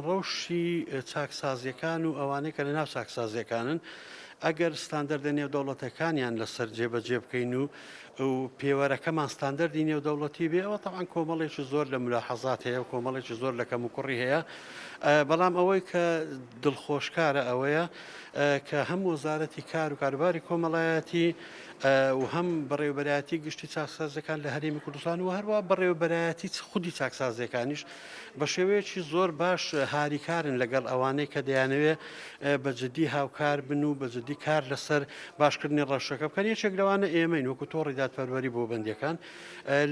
ڕەوشی چاکسازیەکان و ئەوانەی کە لەناو چاکسازیەکانن ئەگەر ستاندەردە نێودەوڵەتەکانیان لەسەر جێبەجێ بکەین و پێوەرەکەمان ستاندەردی نێودەوڵەتی بێ ئەوە تەعاان کۆمەڵێکی زۆر لە ملاحەزات هەیە و کۆمەڵێکی زۆر لە کەم و کوڕی هەیە. بەڵام ئەوەی کە دڵخۆشکارە ئەوەیە کە هەم وەزارەتی کار و کاروباری کۆمەڵایەتی و هەم بەڕێوەبەرایەتی گشتی چاکسازەکان لە هەرێمی کوردستان و هەروە بەڕێوەبەرایەتی خودی چاکسازیەکانیش بە شێوەیەکی زۆر باش هاریکارن لەگەڵ ئەوانەی کە دەیانەوێ بەجددی هاوکار بن و بەجددی کار لەسەر باشکردنی ڕەشەکە بکەن. یەکێک لەوانە ئێمەین وەکو تۆڕی دادپەروەری بۆ بەندیەکان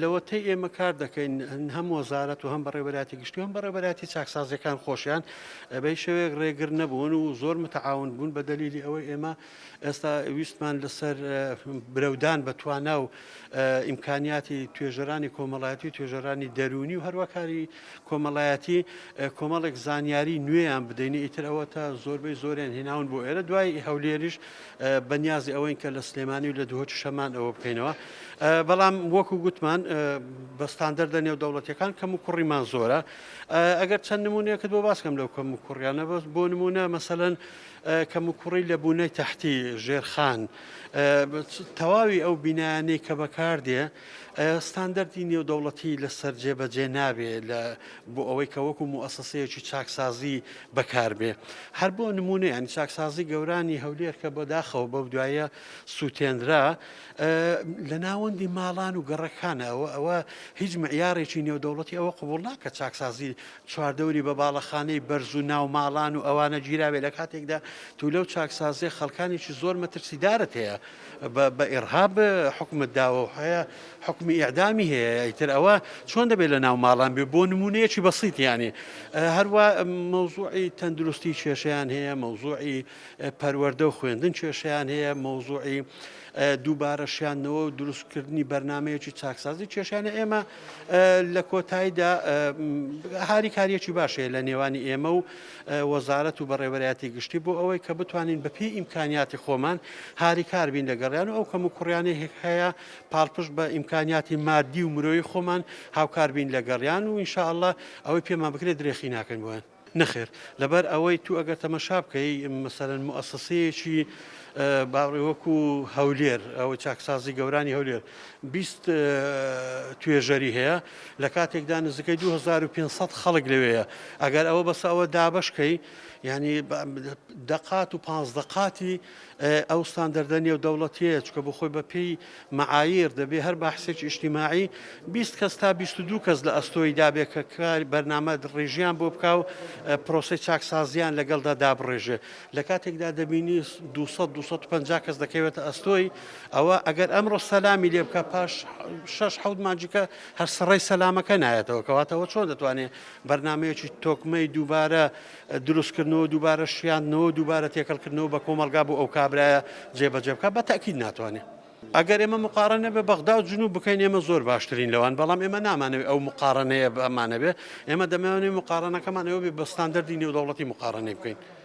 لەوەتەی ئێمە کار دەکەین هەم وەزارەت و هەم بەڕێوەبەرایەتی گشتی و هەم بەڕێوەبەرایەتی چاکسازیەکان خۆشیان بەی شێوەیەک ڕێگر نەبوون و زۆر متعاون بوون بە دەلیلی ئەوەی ئێمە ئێستا ویستمان لەسەر برەودان بە توانا و ئیمکانیاتی توێژەرانی کۆمەڵایەتی و توێژەرانی دەرونی و هەروە کاری کۆمەڵایەتی کۆمەڵێک زانیاری نوێیان بدەینی ئیتر ئەوە تا زۆربەی زۆریان هێناون بۆ ئێرە دوای هەولێریش بەنیازی ئەوەین کە لە سلێمانی و لە دوهۆتی شەمان ئەوە بکەینەوە. بەڵام وەکو گوتمان بە ستاندەردە نێودەوڵەتیەکان کەم و کوڕیمان زۆرە. ئەگەر چەند نمونەیەکت بۆ باس کەم لەو کەم و کوڕیانە بۆ نمونە مەسەلەن کەم و کوڕی لە بوونەی تەحتی ژێرخان تەواوی ئەو بینایانەی کە بەکاردێ ستاندەردی نێودەوڵەتی لەسەر جێبەجێ نابێ بۆ ئەوەی کە وەکو موئەسسەسەیەکی چاکسازی بەکاربێ. هەر بۆ نمونە ینی چاکسازی گەورانی هەولێر کە بەداخەوە بەو دوایە سووتێنرا لە ناوەندی ماڵان و گەڕەکانە ئەوە هیچ معیارێکی نێودەوڵەتی ئەوە قبوڵ ناکە چاکسازی چواردەوری بە باڵەخانەی بەرز و ناو ماڵان و ئەوانە گیراوێ لە کاتێکدا تو لەو چاکسازیە خەڵکانێکی زۆر مەترسیدارت هەیە بە ئێرهاب حکومت داوە هەیە حکمی ئیعدامی هەیە ئیتر ئەوە چۆن دەبێت لە ناو ماڵان بێ بۆ نمونەیەکی بەسیط یانی. هەروە مەوزوعی تەندروستی کێشەیان هەیە، مەوزوعی پەروەردە و خوێندن کێشەیان هەیە، مەوزوعی دووبارە شیانەوە و دروستکردنی بەرنمەیەکی چاکسازی کێشانە. ئێمە لە کۆتاییدا هاریکاریەکی باشەیە لە نێوانی ئێمە و وەزارەت و بەڕێوەبەرایەتی گشتی بۆ ئەوەی کە بتوانین بەپێی ئیمکانیاتی خۆمان هاریکار بین لەگەڕیان و ئەو کەم و کوڕیانەی هەیە پاڵپشت بە ئیمکانیاتی مادی و مرۆیی خۆمان هاوکار بین لەگەڕیان و ئینشاءڵڵا ئەوەی پێمان بکرێت درێخی ناکەین بۆیان نەخێر. لەبەر ئەوەی تو ئەگەر تەمەشا بکەی مەسەلەن موئەسسەسەیەکی باڕێ وەکو هەولێر ئەوە چاکسازی گەورانی هەولێر 20 توێژەری هەیە لە کاتێکدا نزیکەی 2500 خەڵک لەوەیە. ئەگەر ئەوە بەس ئەوە دابشکەی ینی دەقات و 5 دقاتی ئەو ستاندەردە نێودەوڵەتیەیە چکە بۆ خۆی بەپێی مەعایر دەبێ هەر بەحسێکی ئیجتیماعی 20 کەس تا 22 کەس لە ئەستۆی دابێت کە کاری بەرنامە ڕێژیان بۆ بکاو پرۆسی چاکسازیان لەگەڵدا دابڕێژێ. لە کاتێکدا دەبینی 200-250 کەس دەکەوێتە ئەستۆی ئەوە ئەگەر ئەمڕۆ سەلامی لێ بکە پاش 6-7 مانجیکە هەر سەڕێی سەلامەکە نایەتەوە کەواتەوە چۆن دەتوانێت بەرنمەیەکی تۆکمەی دووبارە دروستکردنەوە دووبارە شیاندنەوە دووبارە تێکەڵکردنەوە بە کۆمەلگا بۆ ئەو کابرایە جێبەجێ بکە بە تەکید ناتوانێت. ئەگەر ئێمە مقارنە بە بەغدا و جنوب بکەین ئێمە زۆر باشترین لەوان، بەڵام ئێمە نامانەوێت ئەو مقارنەیە بەمانە بێ. ئێمە دەمەوێت مقارنەکەمان ئەوە بێ بە ستاندەردی نێودەوڵەتی مقارنەی بکەین.